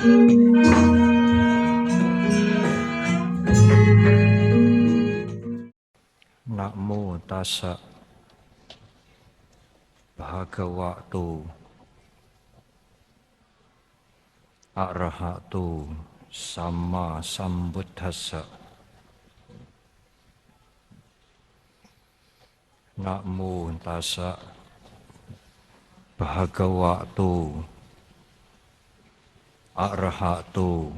Namo tassa bhagavato arahato samma sambuddhassa. Namo tassa bhagavato arahato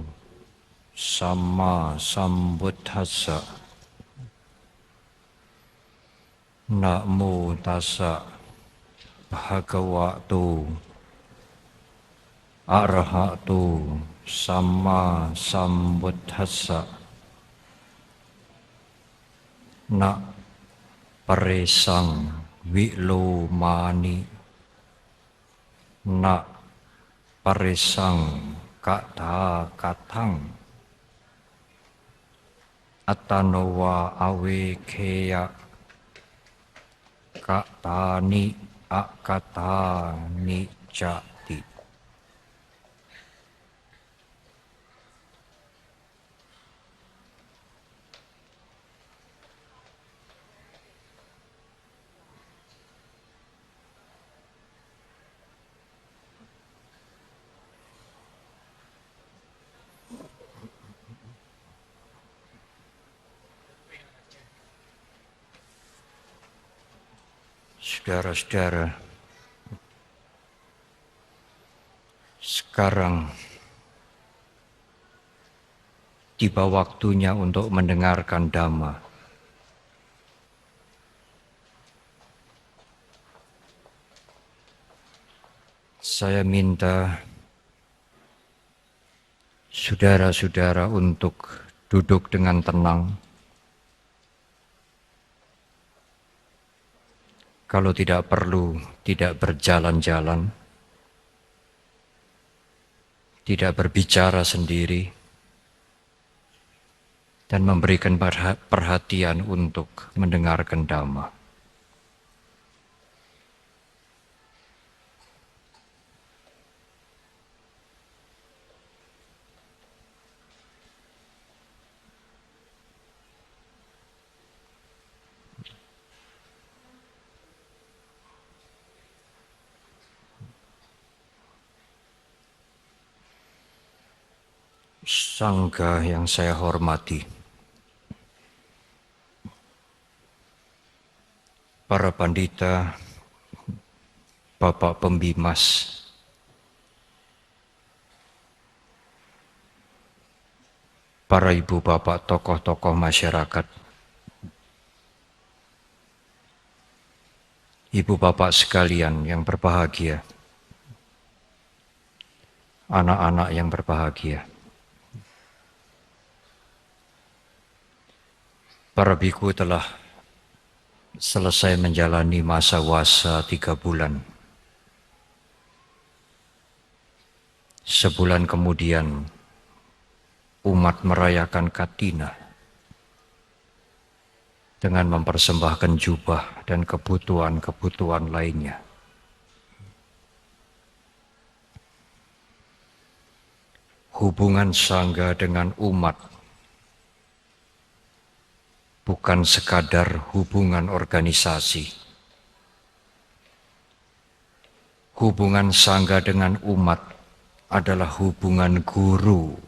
samma sambuddhassa. Namo tassa bhagavato arahato samma sambuddhassa. Na paresang wilomani, na paresang kata katang, atanowa awekheya katani akatani jati. Saudara-saudara, sekarang tiba waktunya untuk mendengarkan Dhamma. Saya minta saudara-saudara untuk duduk dengan tenang. Kalau tidak perlu, tidak berjalan-jalan, tidak berbicara sendiri, dan memberikan perhatian untuk mendengarkan Dhamma. Sangga yang saya hormati, para pandita, Bapak Pembimas, para ibu bapak tokoh-tokoh masyarakat, ibu bapak sekalian yang berbahagia, anak-anak yang berbahagia. Para biku telah selesai menjalani masa wasa 3 bulan. Sebulan kemudian umat merayakan Katina dengan mempersembahkan jubah dan kebutuhan-kebutuhan lainnya. Hubungan sangga dengan umat bukan sekadar hubungan organisasi. Hubungan sangga dengan umat adalah hubungan guru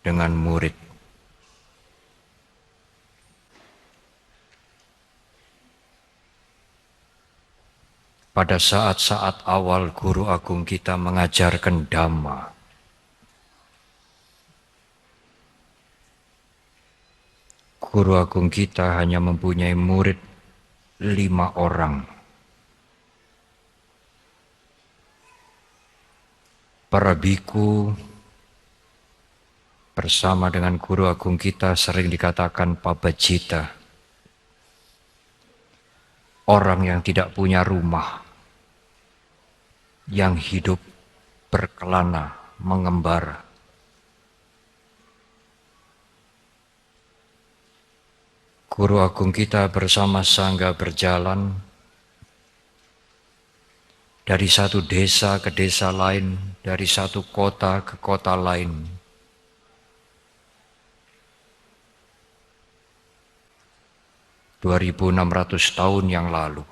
dengan murid. Pada saat-saat awal Guru Agung kita mengajarkan Dhamma, Guru Agung kita hanya mempunyai murid 5 orang. Para biku bersama dengan Guru Agung kita sering dikatakan pabajita, orang yang tidak punya rumah, yang hidup berkelana, mengembara. Guru Agung kita bersama sangga berjalan dari satu desa ke desa lain, dari satu kota ke kota lain. (2.600 tahun yang lalu.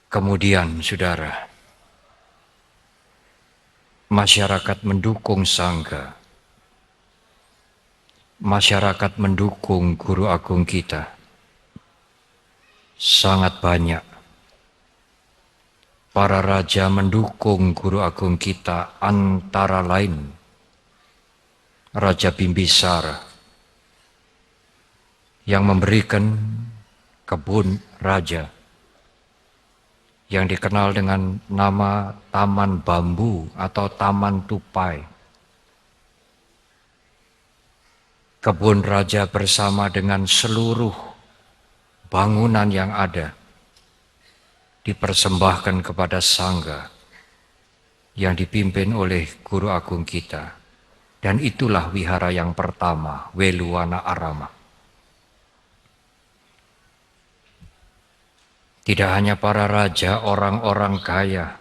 Kemudian, saudara, masyarakat mendukung Sangga. Masyarakat mendukung guru agung kita. Sangat banyak. Para raja mendukung guru agung kita, antara lain Raja Bimbisara yang memberikan kebun raja yang dikenal dengan nama Taman Bambu atau Taman Tupai. Kebun raja bersama dengan seluruh bangunan yang ada dipersembahkan kepada Sangga yang dipimpin oleh guru agung kita. Dan itulah wihara yang pertama, Weluwana Arama. Tidak hanya para raja, orang-orang kaya,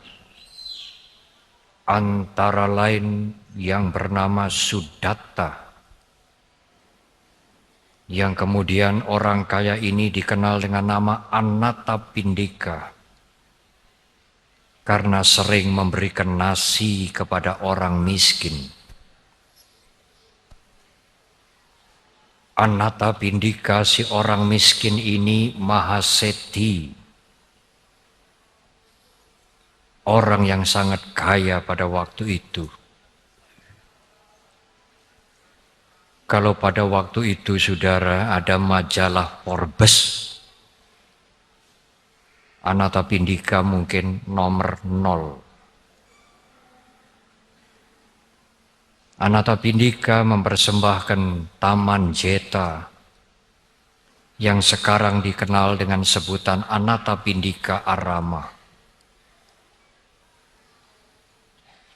antara lain yang bernama Sudatta, yang kemudian orang kaya ini dikenal dengan nama Anathapindika, karena sering memberikan nasi kepada orang miskin. Anathapindika, si orang miskin ini, Mahaseti, orang yang sangat kaya pada waktu itu. Kalau pada waktu itu, saudara, ada majalah Forbes, Anathapindika mungkin nomor 0. Anathapindika mempersembahkan Taman Jeta yang sekarang dikenal dengan sebutan Anathapindika Arama.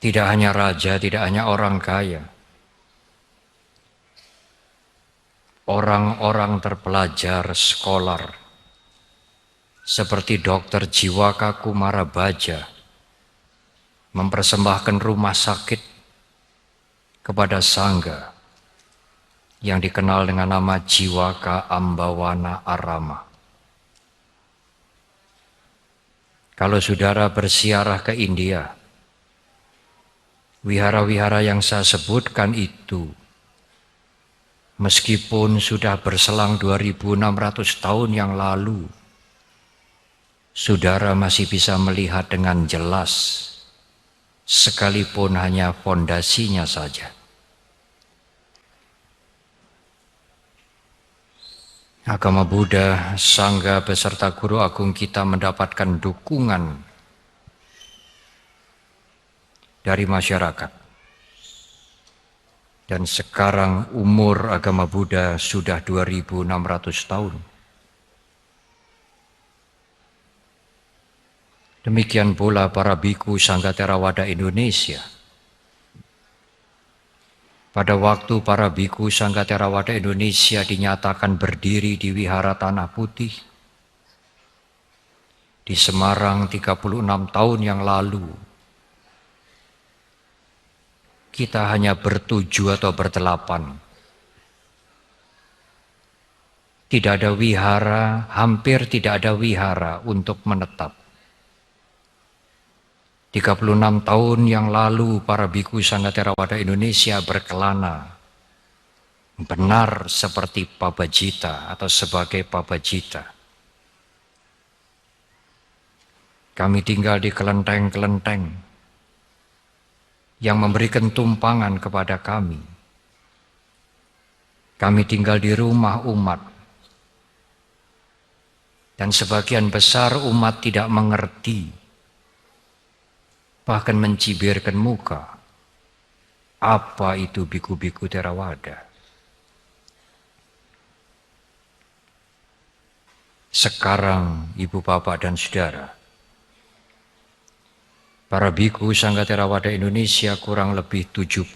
Tidak hanya raja, tidak hanya orang kaya, orang-orang terpelajar, skolar, seperti Dr. Jiwaka Kumarabaja mempersembahkan rumah sakit kepada Sangga yang dikenal dengan nama Jiwaka Ambawana Arama. Kalau saudara bersiarah ke India, wihara-wihara yang saya sebutkan itu, meskipun sudah berselang 2.600 tahun yang lalu, saudara masih bisa melihat dengan jelas, sekalipun hanya fondasinya saja. Agama Buddha, Sangga beserta guru agung kita mendapatkan dukungan dari masyarakat. Dan sekarang umur agama Buddha sudah 2.600 tahun. Demikian pula para biku Sangga Theravada Indonesia. Pada waktu para biku Sangga Theravada Indonesia dinyatakan berdiri di Wihara Tanah Putih di Semarang 36 tahun yang lalu, kita hanya bertujuh atau berdelapan. Tidak ada wihara, hampir tidak ada wihara untuk menetap. 36 tahun yang lalu para biku Sangga Theravada Indonesia berkelana, benar seperti Pabajita atau sebagai Pabajita. Kami tinggal di kelenteng-kelenteng yang memberikan tumpangan kepada kami. Kami tinggal di rumah umat. Dan sebagian besar umat tidak mengerti, bahkan mencibirkan muka. Apa itu biku-biku Theravada? Sekarang, ibu, bapak, dan saudara, para biku Sangga Theravada Indonesia kurang lebih 70.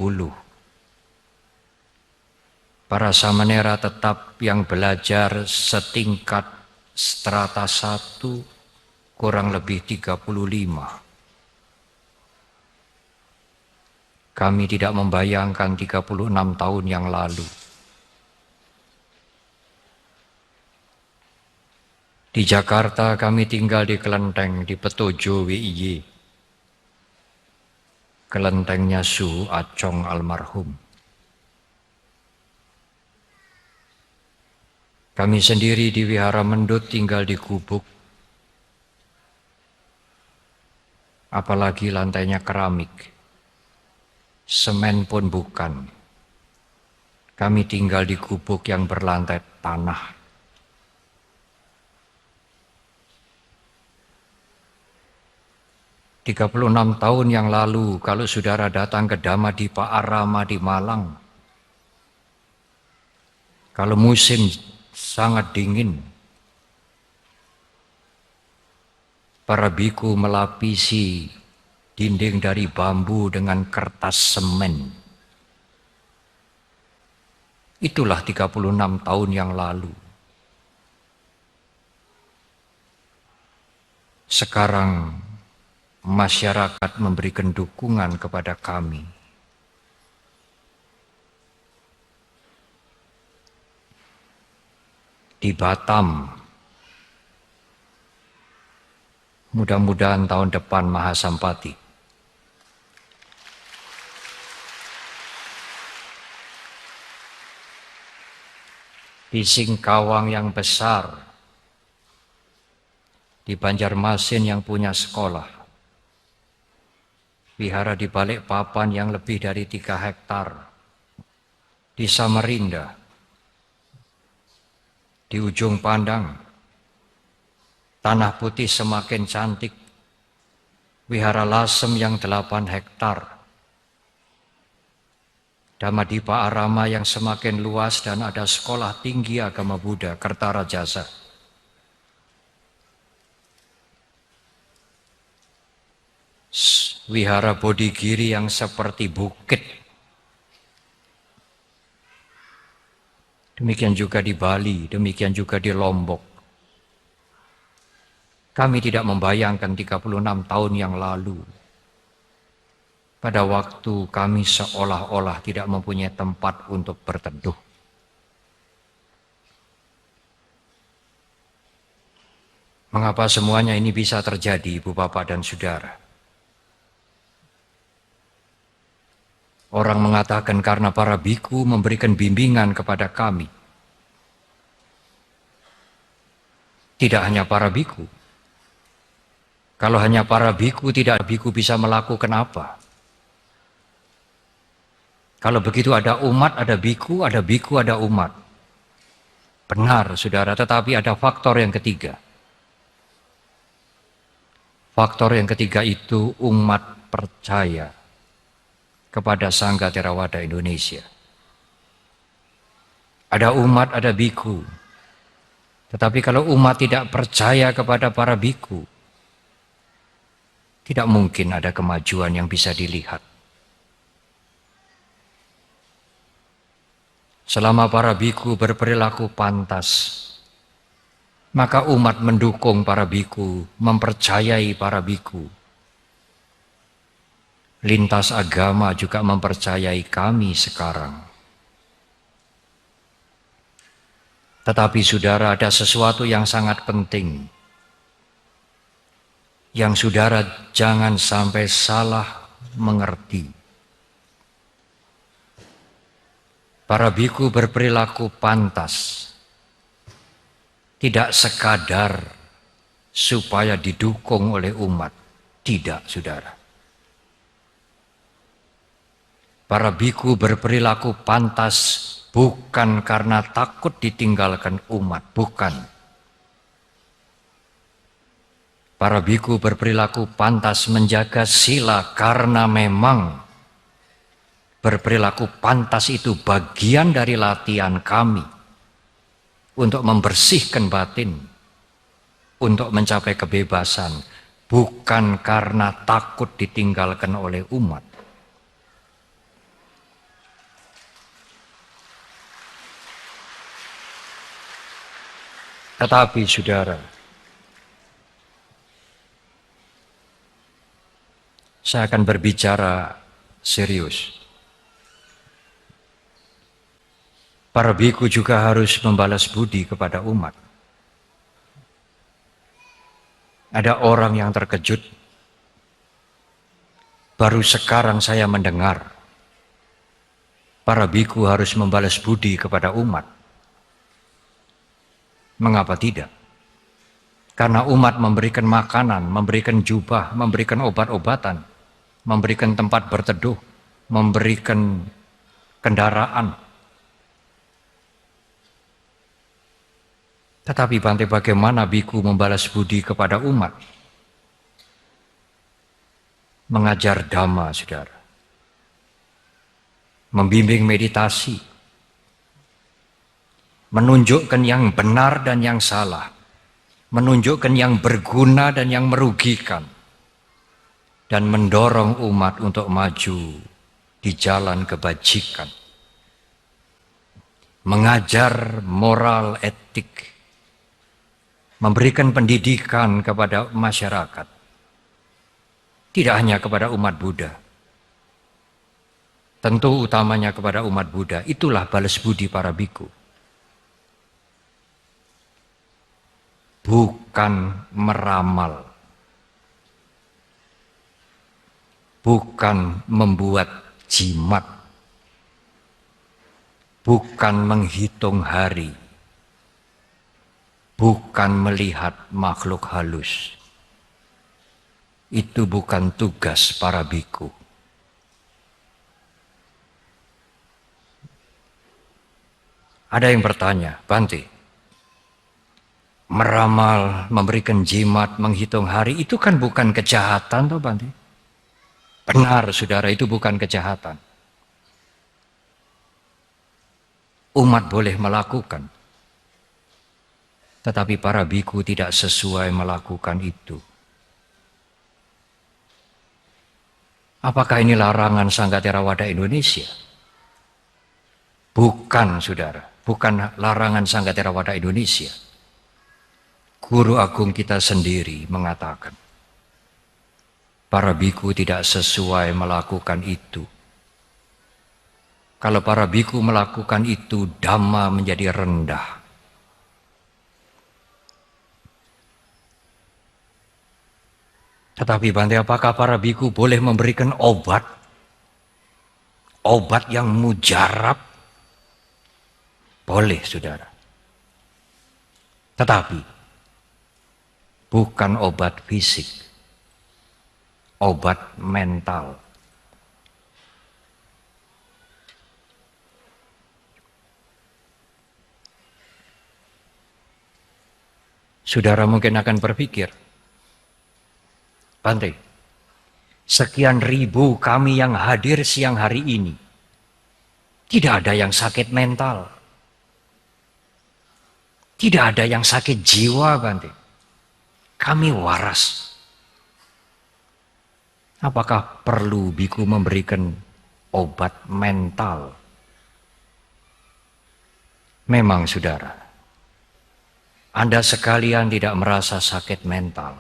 Para samanera tetap yang belajar setingkat strata 1 kurang lebih 35. Kami tidak membayangkan 36 tahun yang lalu. Di Jakarta kami tinggal di kelenteng di Petojo WIY. Kelentengnya Su Acong almarhum. Kami sendiri di Wihara Mendut tinggal di gubuk. Apalagi lantainya keramik. Semen pun bukan. Kami tinggal di gubuk yang berlantai tanah. "36 tahun yang lalu, kalau saudara datang ke Dhamadipa Arama di Malang, kalau musim sangat dingin, para biku melapisi dinding dari bambu dengan kertas semen. Itulah 36 tahun yang lalu. Sekarang masyarakat memberikan dukungan kepada kami. Di Batam, mudah-mudahan tahun depan Mahasampati. Di Singkawang yang besar, di Banjarmasin yang punya sekolah, wihara di Balikpapan yang lebih dari 3 hektar, di Samarinda, di Ujung Pandang, Tanah Putih semakin cantik, wihara Lasem yang 8 hektar, Dhamadipa Arama yang semakin luas dan ada sekolah tinggi agama Buddha, Kertarajasa. Wihara Bodigiri yang seperti bukit. Demikian juga di Bali, demikian juga di Lombok. Kami tidak membayangkan 36 tahun yang lalu, pada waktu kami seolah-olah tidak mempunyai tempat untuk berteduh. Mengapa semuanya ini bisa terjadi, Ibu Bapak dan Saudara? Orang mengatakan karena para biku memberikan bimbingan kepada kami. Tidak hanya para biku. Kalau hanya para biku, tidak biku bisa melakukan apa? Kalau begitu ada umat, ada biku, ada umat. Benar, saudara, tetapi ada faktor yang ketiga. Faktor yang ketiga itu umat percaya kepada Sangga Theravada Indonesia. Ada umat, ada biku. Tetapi kalau umat tidak percaya kepada para biku, tidak mungkin ada kemajuan yang bisa dilihat. Selama para biku berperilaku pantas, maka umat mendukung para biku, mempercayai para biku. Lintas agama juga mempercayai kami sekarang. Tetapi saudara, ada sesuatu yang sangat penting, yang saudara jangan sampai salah mengerti. Para biku berperilaku pantas, tidak sekadar supaya didukung oleh umat. Tidak, saudara. Para biku berperilaku pantas bukan karena takut ditinggalkan umat, bukan. Para biku berperilaku pantas menjaga sila karena memang berperilaku pantas itu bagian dari latihan kami untuk membersihkan batin, untuk mencapai kebebasan, bukan karena takut ditinggalkan oleh umat. Tetapi saudara, saya akan berbicara serius. Para biku juga harus membalas budi kepada umat. Ada orang yang terkejut. Baru sekarang saya mendengar para biku harus membalas budi kepada umat. Mengapa tidak? Karena umat memberikan makanan, memberikan jubah, memberikan obat-obatan, memberikan tempat berteduh, memberikan kendaraan. Tetapi bagaimana biku membalas budi kepada umat? Mengajar dhamma, saudara. Membimbing meditasi. Menunjukkan yang benar dan yang salah. Menunjukkan yang berguna dan yang merugikan. Dan mendorong umat untuk maju di jalan kebajikan. Mengajar moral etik. Memberikan pendidikan kepada masyarakat. Tidak hanya kepada umat Buddha. Tentu utamanya kepada umat Buddha. Itulah balas budi para biku. Bukan meramal. Bukan membuat jimat. Bukan menghitung hari. Bukan melihat makhluk halus. Itu bukan tugas para biku. Ada yang bertanya, Bante, meramal, memberikan jimat, menghitung hari, itu kan bukan kejahatan toh Bante? Benar saudara, itu bukan kejahatan. Umat boleh melakukan. Tetapi para biku tidak sesuai melakukan itu. Apakah ini larangan Sangga Theravada Indonesia? Bukan, saudara. Bukan larangan Sangga Theravada Indonesia. Guru Agung kita sendiri mengatakan, para biku tidak sesuai melakukan itu. Kalau para biku melakukan itu, dhamma menjadi rendah. Tetapi Bante, apakah para biku boleh memberikan obat? Obat yang mujarab? Boleh, saudara. Tetapi bukan obat fisik. Obat mental. Saudara mungkin akan berpikir, Bante, sekian ribu kami yang hadir siang hari ini, tidak ada yang sakit mental. Tidak ada yang sakit jiwa, Bante. Kami waras. Apakah perlu biku memberikan obat mental? Memang, saudara, Anda sekalian tidak merasa sakit mental.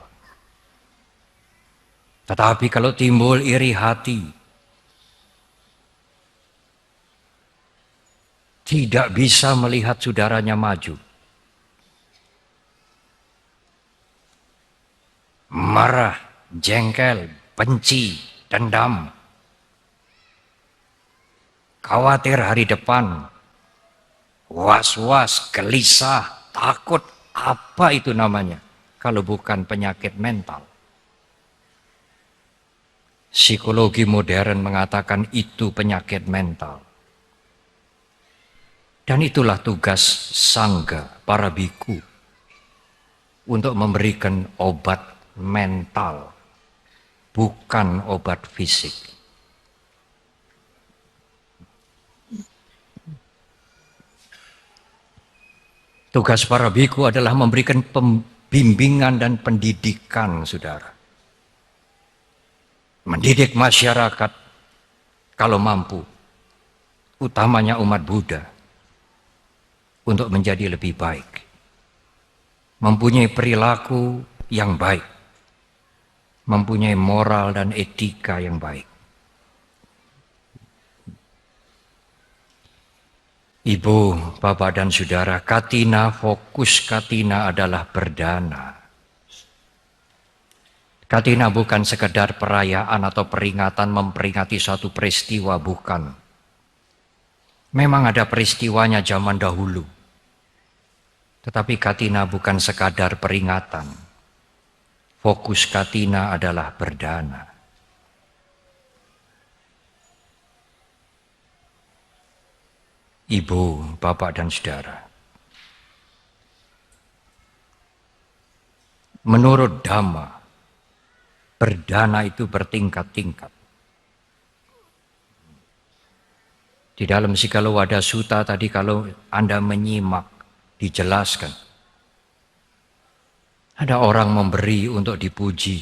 Tetapi kalau timbul iri hati, tidak bisa melihat saudaranya maju, marah, jengkel, benci, dendam, khawatir hari depan, was-was, gelisah, takut, apa itu namanya kalau bukan penyakit mental? Psikologi modern mengatakan itu penyakit mental. Dan itulah tugas sangga, para biku, untuk memberikan obat mental, bukan obat fisik. Tugas para biku adalah memberikan pembimbingan dan pendidikan, saudara. Mendidik masyarakat kalau mampu, utamanya umat Buddha, untuk menjadi lebih baik. mempunyai perilaku yang baik, mempunyai moral dan etika yang baik. Ibu, Bapak dan Saudara, Katina, fokus Katina adalah berdana. Katina bukan sekedar perayaan atau peringatan memperingati suatu peristiwa, bukan. Memang ada peristiwanya zaman dahulu. Tetapi Katina bukan sekadar peringatan. Fokus Katina adalah berdana. Ibu, Bapak dan Saudara. Menurut Dhamma, berdana itu bertingkat-tingkat. Di dalam Sikalowada Sutta tadi kalau Anda menyimak, dijelaskan. Ada orang memberi untuk dipuji.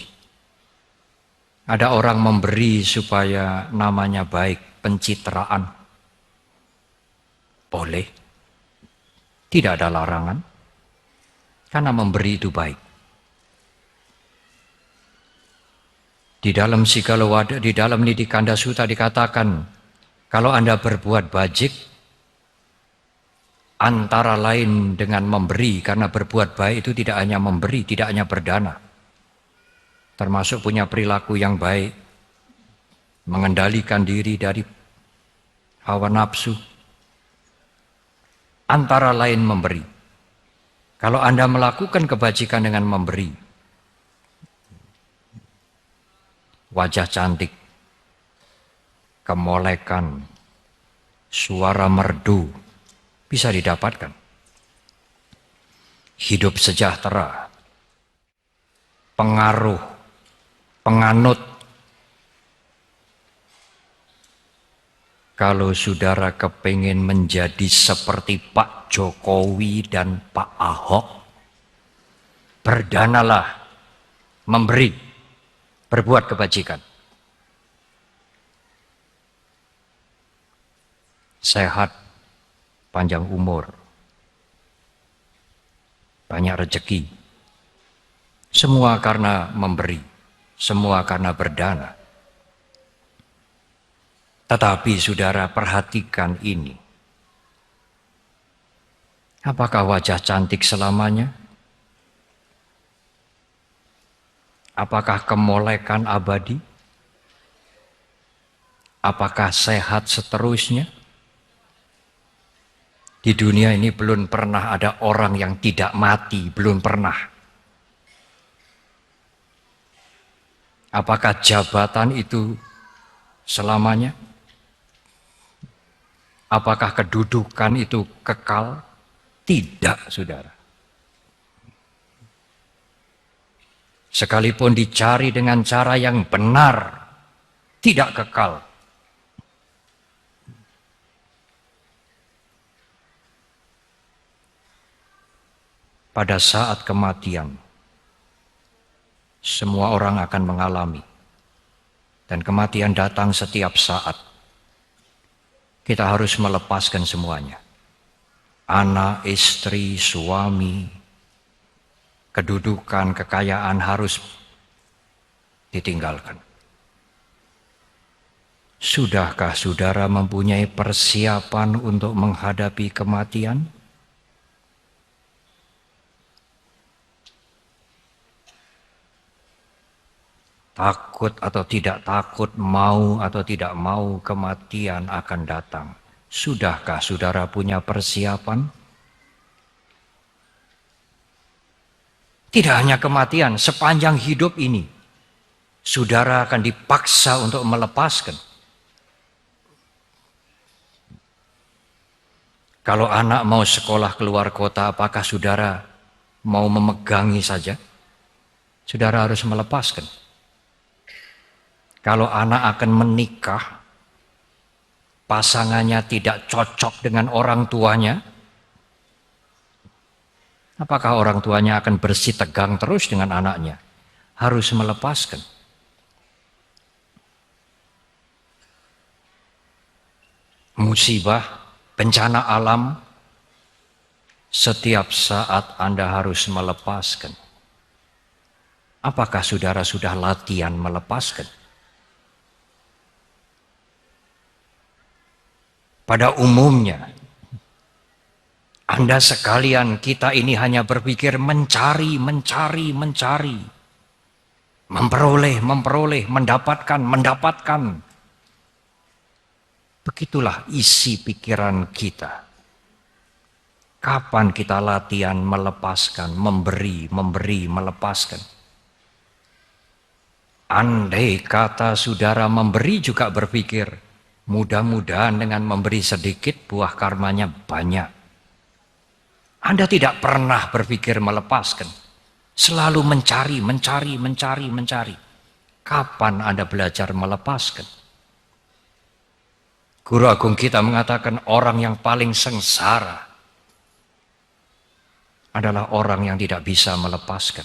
Ada orang memberi supaya namanya baik, pencitraan. Boleh. Tidak ada larangan. Karena memberi itu baik. Di dalam Sikalowada, di dalam Nidikanda Sutta dikatakan, kalau Anda berbuat bajik, antara lain dengan memberi, karena berbuat baik itu tidak hanya memberi, tidak hanya berdana. Termasuk punya perilaku yang baik, mengendalikan diri dari hawa nafsu. Antara lain memberi. Kalau Anda melakukan kebajikan dengan memberi, wajah cantik, kemolekan, suara merdu bisa didapatkan. Hidup sejahtera, pengaruh, penganut. Kalau saudara kepingin menjadi seperti Pak Jokowi dan Pak Ahok, berdanalah, memberi, berbuat kebajikan. Sehat, panjang umur, banyak rezeki. Semua karena memberi, semua karena berdana. Tetapi saudara perhatikan ini. Apakah wajah cantik selamanya? Apakah kemolekan abadi? Apakah sehat seterusnya? Di dunia ini belum pernah ada orang yang tidak mati, belum pernah. Apakah jabatan itu selamanya? Apakah kedudukan itu kekal? Tidak, saudara. Sekalipun dicari dengan cara yang benar, tidak kekal. Pada saat kematian, semua orang akan mengalami. Dan kematian datang setiap saat. Kita harus melepaskan semuanya. Anak, istri, suami, kedudukan, kekayaan harus ditinggalkan. Sudahkah saudara mempunyai persiapan untuk menghadapi kematian? Takut atau tidak takut, mau atau tidak mau, kematian akan datang. Sudahkah saudara punya persiapan? Tidak hanya kematian, sepanjang hidup ini, saudara akan dipaksa untuk melepaskan. Kalau anak mau sekolah keluar kota, apakah saudara mau memegangi saja? Saudara harus melepaskan. Kalau anak akan menikah, pasangannya tidak cocok dengan orang tuanya, apakah orang tuanya akan bersitegang terus dengan anaknya? Harus melepaskan. Musibah, bencana alam, Setiap saat Anda harus melepaskan. Apakah saudara sudah latihan melepaskan? Pada umumnya, Anda sekalian, kita ini hanya berpikir mencari, memperoleh, mendapatkan. Begitulah isi pikiran kita. Kapan kita latihan melepaskan, memberi, melepaskan? Andai kata saudara memberi juga berpikir, mudah-mudahan dengan memberi sedikit buah karmanya banyak. Anda tidak pernah berpikir melepaskan. Selalu mencari. Kapan Anda belajar melepaskan? Guru Agung kita mengatakan orang yang paling sengsara adalah orang yang tidak bisa melepaskan.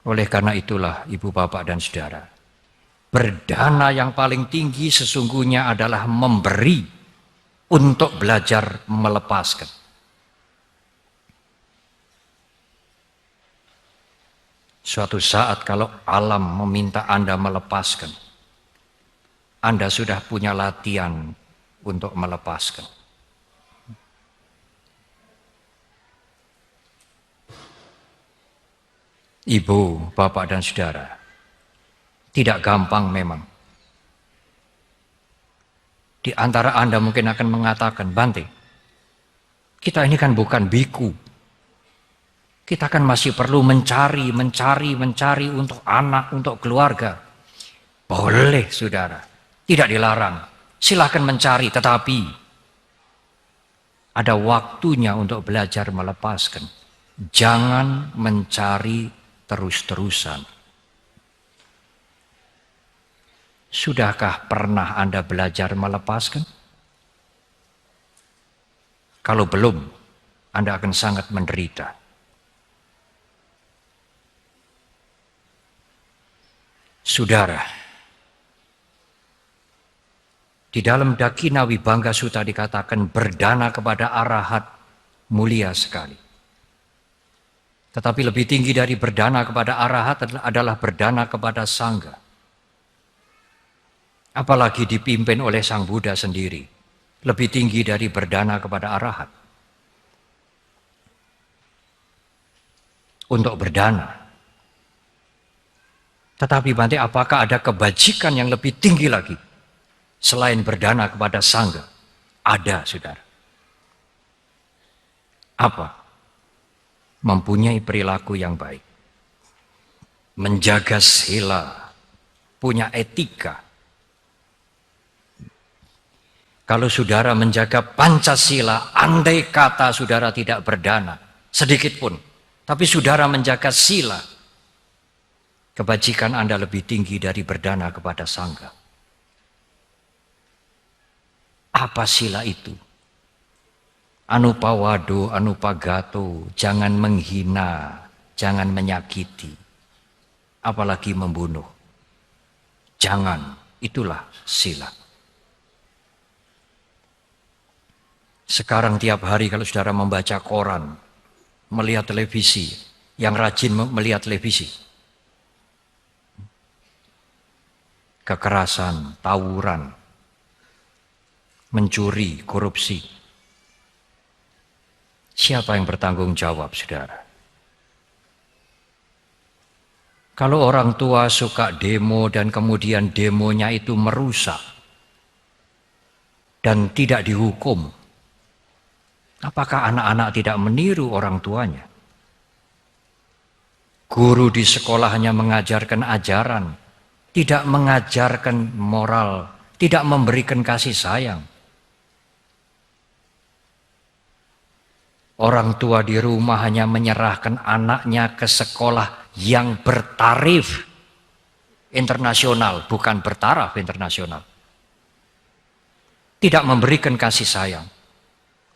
Oleh karena itulah ibu bapak dan saudara, berdana yang paling tinggi sesungguhnya adalah memberi untuk belajar melepaskan. Suatu saat kalau alam meminta Anda melepaskan, Anda sudah punya latihan untuk melepaskan. Ibu, bapak dan saudara, tidak gampang memang. Di antara Anda mungkin akan mengatakan, Bante, kita ini kan bukan biku. Kita kan masih perlu mencari untuk anak, untuk keluarga. Boleh, saudara. Tidak dilarang. Silakan mencari, tetapi ada waktunya untuk belajar melepaskan. Jangan mencari terus-terusan. Sudahkah pernah Anda belajar melepaskan? Kalau belum, Anda akan sangat menderita. Saudara, di dalam Dakina Wibangga Sutta dikatakan berdana kepada arahat mulia sekali. Tetapi lebih tinggi dari berdana kepada arahat adalah berdana kepada sangga. Apalagi dipimpin oleh Sang Buddha sendiri. Lebih tinggi dari berdana kepada arahat. Untuk berdana. Tetapi nanti apakah ada kebajikan yang lebih tinggi lagi? Selain berdana kepada sangga. Ada, saudara. Apa? Mempunyai perilaku yang baik. Menjaga sila. Punya etika. Kalau saudara menjaga Pancasila, andai kata saudara tidak berdana, sedikit pun. Tapi saudara menjaga sila, kebajikan Anda lebih tinggi dari berdana kepada sangga. Apa sila itu? Anupawado, anupagato, jangan menghina, jangan menyakiti, apalagi membunuh. Jangan, itulah sila. Sekarang tiap hari kalau saudara membaca koran, melihat televisi, yang rajin melihat televisi, kekerasan, tawuran, mencuri, korupsi. Siapa yang bertanggung jawab, saudara? Kalau orang tua suka demo dan kemudian demonya itu merusak dan tidak dihukum, apakah anak-anak tidak meniru orang tuanya? Guru di sekolah hanya mengajarkan ajaran, tidak mengajarkan moral, tidak memberikan kasih sayang. Orang tua di rumah hanya menyerahkan anaknya ke sekolah yang bertarif internasional, bukan bertaraf internasional. Tidak memberikan kasih sayang.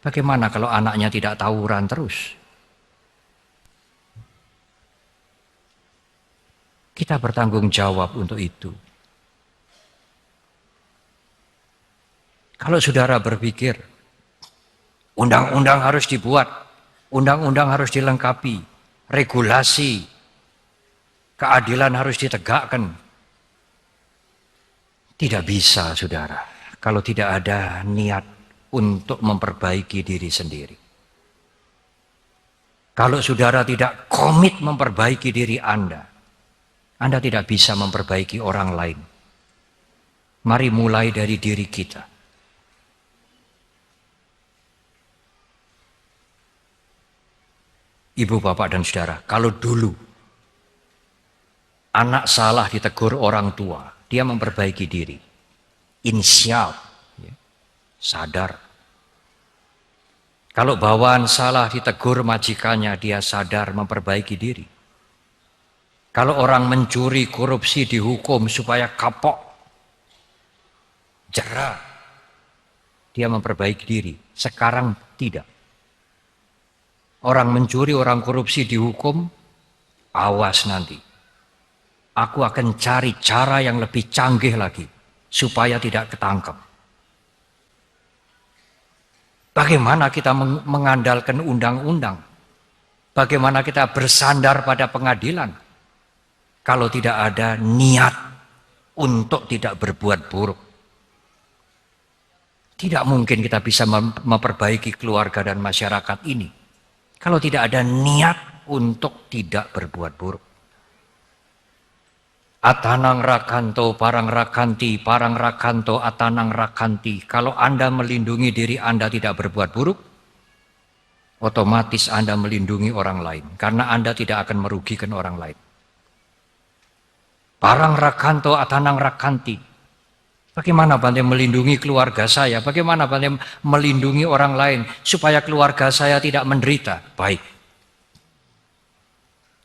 Bagaimana kalau anaknya tidak tawuran terus? Kita bertanggung jawab untuk itu. Kalau saudara berpikir, Undang-undang harus dibuat, undang-undang harus dilengkapi, regulasi, keadilan harus ditegakkan. Tidak bisa, saudara, kalau tidak ada niat untuk memperbaiki diri sendiri. Kalau saudara tidak komit memperbaiki diri Anda tidak bisa memperbaiki orang lain. Mari mulai dari diri kita. Ibu, bapak, dan saudara, kalau dulu anak salah ditegur orang tua, dia memperbaiki diri. Inisial, ya, sadar. Kalau bawaan salah ditegur majikannya, dia sadar memperbaiki diri. Kalau orang mencuri, korupsi dihukum supaya kapok, jera, dia memperbaiki diri. Sekarang tidak. Orang mencuri, orang korupsi dihukum, awas nanti. Aku akan cari cara yang lebih canggih lagi supaya tidak ketangkep. Bagaimana kita mengandalkan undang-undang? Bagaimana kita bersandar pada pengadilan? Kalau tidak ada niat untuk tidak berbuat buruk. Tidak mungkin kita bisa memperbaiki keluarga dan masyarakat ini kalau tidak ada niat untuk tidak berbuat buruk. Atanang rakanto parang rakanto atanang rakanti. Kalau Anda melindungi diri Anda tidak berbuat buruk, otomatis Anda melindungi orang lain. Karena Anda tidak akan merugikan orang lain. Parang rakanto atanang rakanti. Bagaimana Bante melindungi keluarga saya? Bagaimana Bante melindungi orang lain supaya keluarga saya tidak menderita? Baik.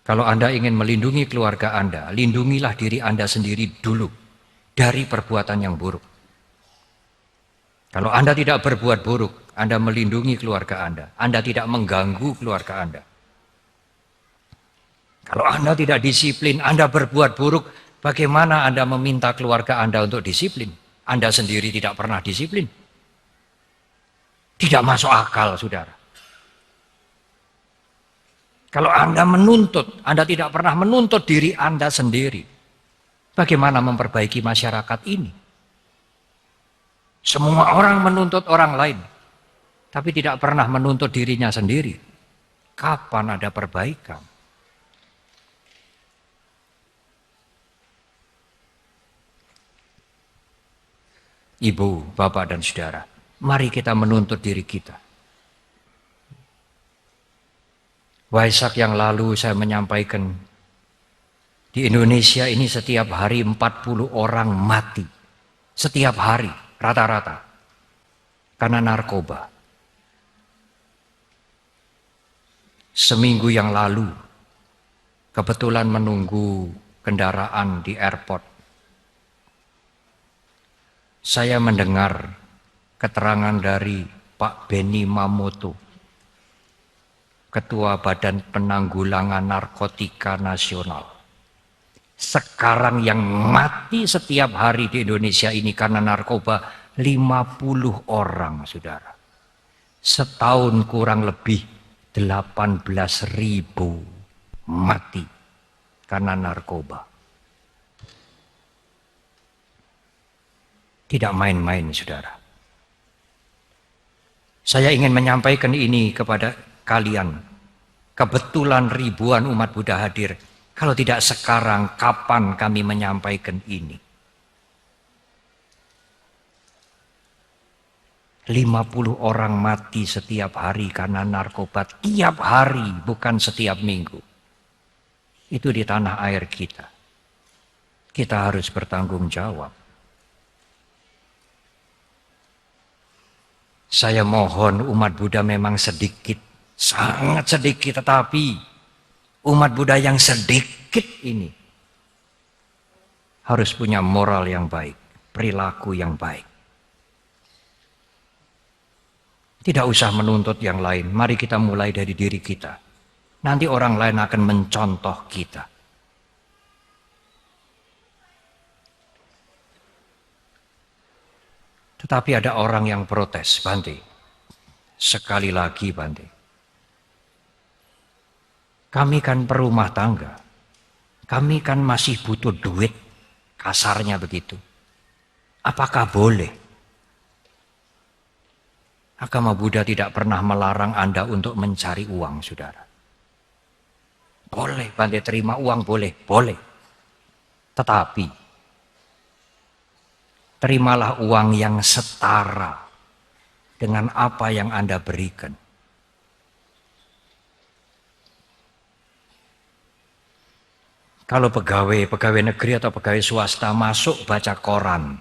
Kalau Anda ingin melindungi keluarga Anda, lindungilah diri Anda sendiri dulu dari perbuatan yang buruk. Kalau Anda tidak berbuat buruk, Anda melindungi keluarga Anda tidak mengganggu keluarga Anda. Kalau Anda tidak disiplin, Anda berbuat buruk, bagaimana Anda meminta keluarga Anda untuk disiplin? Anda sendiri tidak pernah disiplin. Tidak masuk akal, saudara. Kalau Anda menuntut, Anda tidak pernah menuntut diri Anda sendiri. Bagaimana memperbaiki masyarakat ini? Semua orang menuntut orang lain, tapi tidak pernah menuntut dirinya sendiri. Kapan ada perbaikan? Ibu, bapak, dan saudara, mari kita menuntut diri kita. Waisak yang lalu saya menyampaikan, di Indonesia ini setiap hari 40 orang mati. Setiap hari, rata-rata. Karena narkoba. Seminggu yang lalu, kebetulan menunggu kendaraan di airport, saya mendengar keterangan dari Pak Benny Mamoto, Ketua Badan Penanggulangan Narkotika Nasional. Sekarang yang mati setiap hari di Indonesia ini karena narkoba 50 orang, saudara. Setahun kurang lebih 18.000 mati karena narkoba. Tidak main-main, saudara. Saya ingin menyampaikan ini kepada kalian. Kebetulan ribuan umat Buddha hadir. Kalau tidak sekarang, kapan kami menyampaikan ini? 50 orang mati setiap hari karena narkoba. Tiap hari, bukan setiap minggu. Itu di tanah air kita. Kita harus bertanggung jawab. Saya mohon umat Buddha memang sedikit, sangat sedikit, tetapi umat Buddha yang sedikit ini harus punya moral yang baik, perilaku yang baik. Tidak usah menuntut yang lain, mari kita mulai dari diri kita. Nanti orang lain akan mencontoh kita. Tetapi ada orang yang protes, Bante. Sekali lagi Bante, kami kan perumah tangga, kami kan masih butuh duit, kasarnya begitu. Apakah boleh? Agama Buddha tidak pernah melarang Anda untuk mencari uang, saudara. Boleh, Bante, terima uang, boleh, boleh. Tetapi, terimalah uang yang setara dengan apa yang Anda berikan. Kalau pegawai negeri atau pegawai swasta masuk baca koran,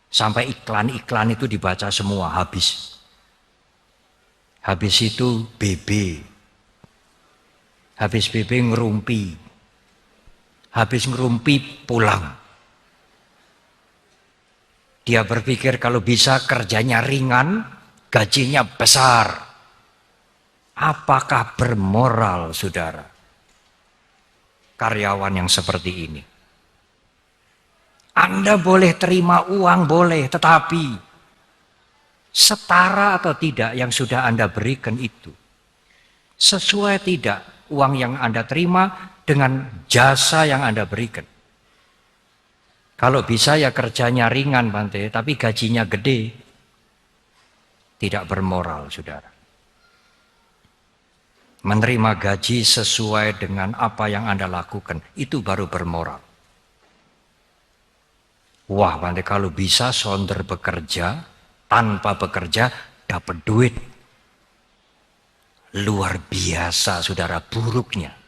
sampai iklan-iklan itu dibaca semua, habis. Habis itu BB. Habis BB ngerumpi. Habis ngerumpi pulang. Dia berpikir kalau bisa kerjanya ringan, gajinya besar. Apakah bermoral, saudara? Karyawan yang seperti ini. Anda boleh terima uang, boleh, tetapi setara atau tidak yang sudah Anda berikan itu? Sesuai tidak uang yang Anda terima dengan jasa yang Anda berikan? Kalau bisa ya kerjanya ringan, Bante, tapi gajinya gede. Tidak bermoral, saudara. Menerima gaji sesuai dengan apa yang Anda lakukan, itu baru bermoral. Wah, Bante, kalau bisa sonder bekerja, tanpa bekerja dapat duit. Luar biasa, saudara, buruknya.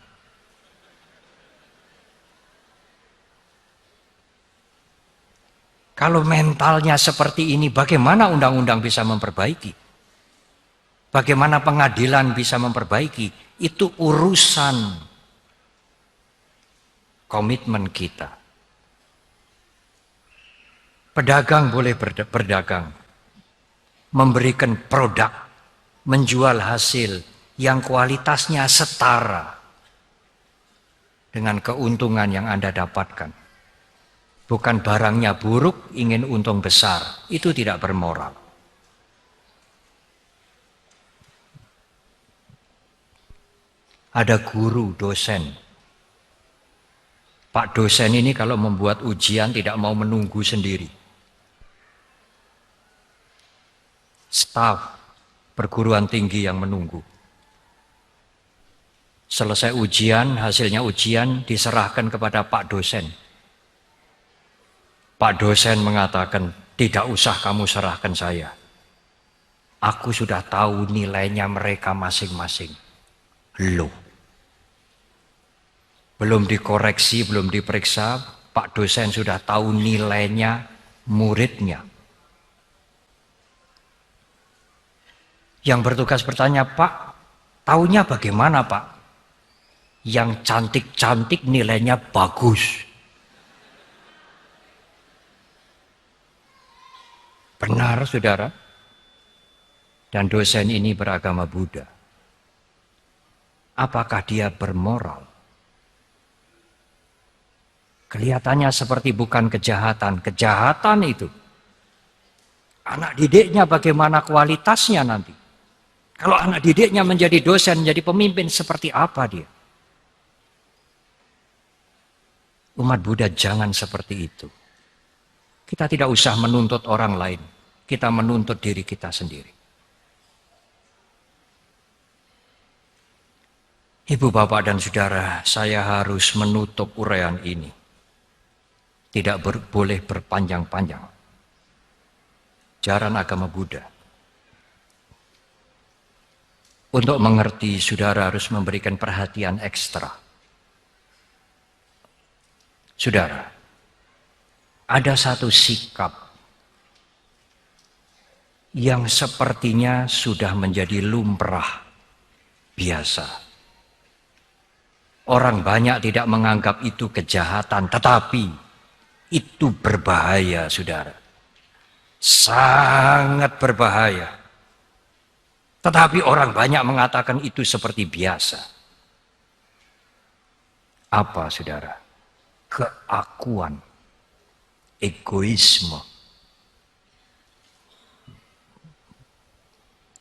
Kalau mentalnya seperti ini, bagaimana undang-undang bisa memperbaiki? Bagaimana pengadilan bisa memperbaiki? Itu urusan komitmen kita. Pedagang boleh berdagang, memberikan produk, menjual hasil yang kualitasnya setara dengan keuntungan yang Anda dapatkan. Bukan barangnya buruk, ingin untung besar, itu tidak bermoral. Ada guru, dosen. Pak dosen ini kalau membuat ujian tidak mau menunggu sendiri. Staf perguruan tinggi yang menunggu. Selesai ujian, hasilnya ujian diserahkan kepada Pak dosen. Pak dosen mengatakan, tidak usah kamu serahkan saya. Aku sudah tahu nilainya mereka masing-masing. Loh. Belum dikoreksi, belum diperiksa, Pak dosen sudah tahu nilainya muridnya. Yang bertugas bertanya, Pak, taunya bagaimana, Pak? Yang cantik-cantik nilainya bagus. Benar, saudara. Dan dosen ini beragama Buddha. Apakah dia bermoral? Kelihatannya seperti bukan kejahatan. Kejahatan itu. Anak didiknya bagaimana kualitasnya nanti? Kalau anak didiknya menjadi dosen, menjadi pemimpin, seperti apa dia? Umat Buddha jangan seperti itu. Kita tidak usah menuntut orang lain. Kita menuntut diri kita sendiri. Ibu, bapak, dan saudara, saya harus menutup uraian ini. Tidak boleh berpanjang-panjang. Ajaran agama Buddha. Untuk mengerti, saudara harus memberikan perhatian ekstra. Saudara, ada satu sikap yang sepertinya sudah menjadi lumrah, biasa. Orang banyak tidak menganggap itu kejahatan, tetapi itu berbahaya, saudara. Sangat berbahaya. Tetapi orang banyak mengatakan itu seperti biasa. Apa, saudara? Keakuan, egoisme.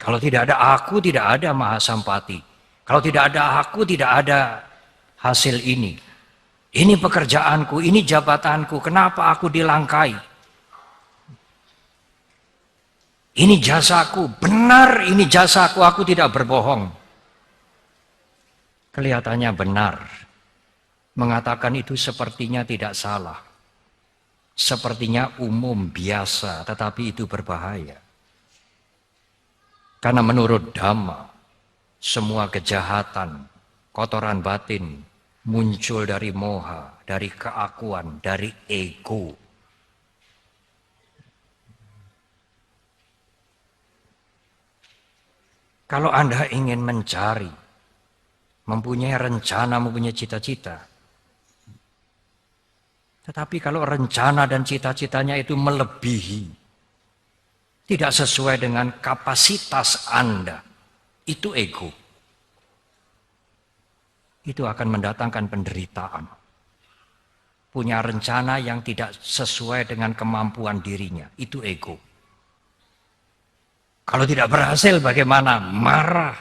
Kalau tidak ada aku, tidak ada Mahasampati. Kalau tidak ada aku, tidak ada hasil ini. Ini pekerjaanku, ini jabatanku, kenapa aku dilangkai? Ini jasaku, benar ini jasaku, aku tidak berbohong. Kelihatannya benar. Mengatakan itu sepertinya tidak salah. Sepertinya umum, biasa, tetapi itu berbahaya. Karena menurut Dhamma, semua kejahatan, kotoran batin muncul dari moha, dari keakuan, dari ego. Kalau Anda ingin mencari, mempunyai rencana, mempunyai cita-cita, tetapi kalau rencana dan cita-citanya itu melebihi, tidak sesuai dengan kapasitas Anda, itu ego. Itu akan mendatangkan penderitaan. Punya rencana yang tidak sesuai dengan kemampuan dirinya, itu ego. Kalau tidak berhasil bagaimana? Marah.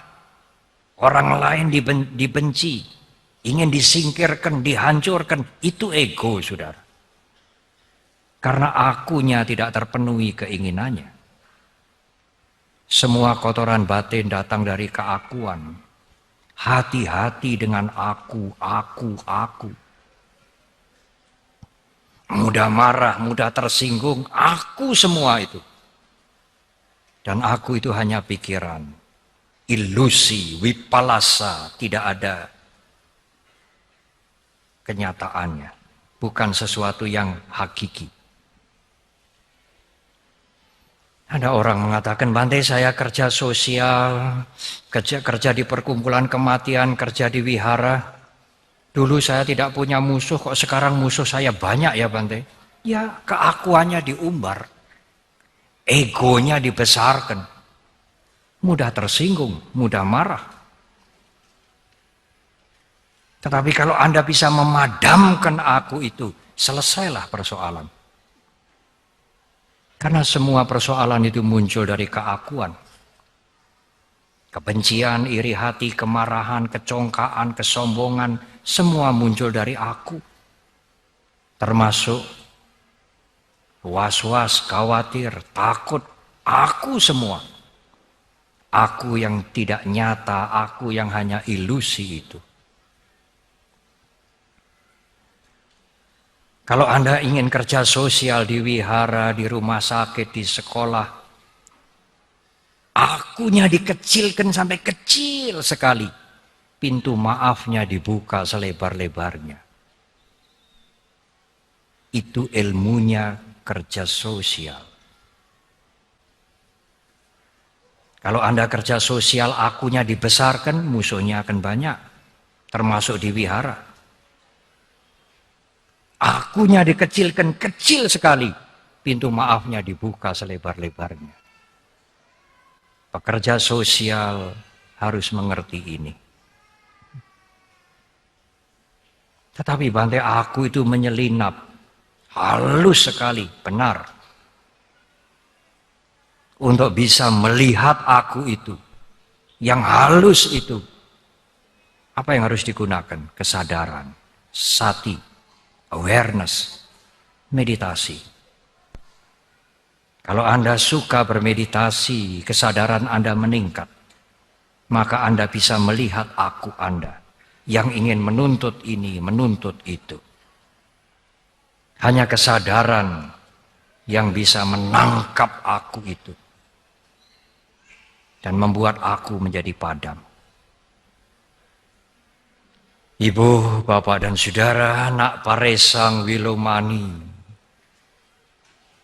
Orang lain dibenci, ingin disingkirkan, dihancurkan, itu ego, saudara. Karena akunya tidak terpenuhi keinginannya. Semua kotoran batin datang dari keakuan. Hati-hati dengan aku. Mudah marah, mudah tersinggung, aku semua itu. Dan aku itu hanya pikiran, ilusi, wipalasa, tidak ada kenyataannya. Bukan sesuatu yang hakiki. Ada orang mengatakan, Bante saya kerja sosial, kerja di perkumpulan kematian, kerja di wihara. Dulu saya tidak punya musuh, kok sekarang musuh saya banyak ya Bante? Ya keakuannya diumbar, egonya dibesarkan, mudah tersinggung, mudah marah. Tetapi kalau Anda bisa memadamkan aku itu, selesailah persoalan. Karena semua persoalan itu muncul dari keakuan. Kebencian, iri hati, kemarahan, kecongkaan, kesombongan, semua muncul dari aku. Termasuk was-was, khawatir, takut, aku semua. Aku yang tidak nyata, aku yang hanya ilusi itu. Kalau Anda ingin kerja sosial di wihara, di rumah sakit, di sekolah, akunya dikecilkan sampai kecil sekali. Pintu maafnya dibuka selebar-lebarnya. Itu ilmunya kerja sosial. Kalau Anda kerja sosial, akunya dibesarkan, musuhnya akan banyak. Termasuk di wihara. Akunya dikecilkan kecil sekali, pintu maafnya dibuka selebar-lebarnya. Pekerja sosial harus mengerti ini. Tetapi Bante, aku itu menyelinap, halus sekali, benar. Untuk bisa melihat aku itu, yang halus itu, apa yang harus digunakan? Kesadaran, sati. Awareness, meditasi. Kalau Anda suka bermeditasi, kesadaran Anda meningkat, maka Anda bisa melihat aku Anda yang ingin menuntut ini, menuntut itu. Hanya kesadaran yang bisa menangkap aku itu dan membuat aku menjadi padam. Ibu, bapak dan saudara, nak paresang wilomani.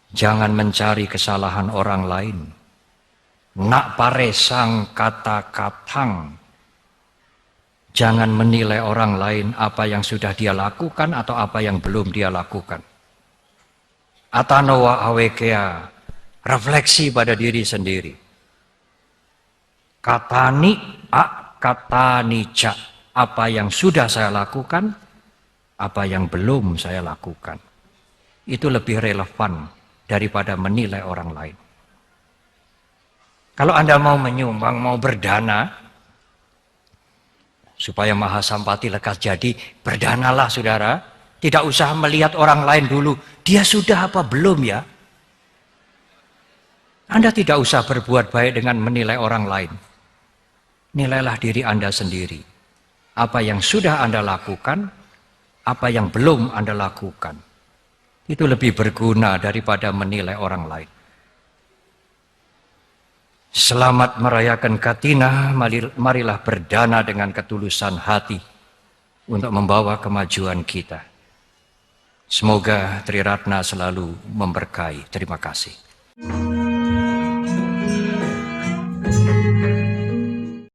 Jangan mencari kesalahan orang lain. Nak paresang kata katang. Jangan menilai orang lain apa yang sudah dia lakukan atau apa yang belum dia lakukan. Atanawa awekea, refleksi pada diri sendiri. Katani katani ca. Apa yang sudah saya lakukan, apa yang belum saya lakukan. Itu lebih relevan daripada menilai orang lain. Kalau Anda mau menyumbang, mau berdana, supaya Mahasampati lekas jadi, berdanalah saudara. Tidak usah melihat orang lain dulu, dia sudah apa belum ya. Anda tidak usah berbuat baik dengan menilai orang lain. Nilailah diri Anda sendiri. Apa yang sudah Anda lakukan, apa yang belum Anda lakukan. Itu lebih berguna daripada menilai orang lain. Selamat merayakan Katina, marilah berdana dengan ketulusan hati untuk membawa kemajuan kita. Semoga Tri Ratna selalu memberkahi. Terima kasih.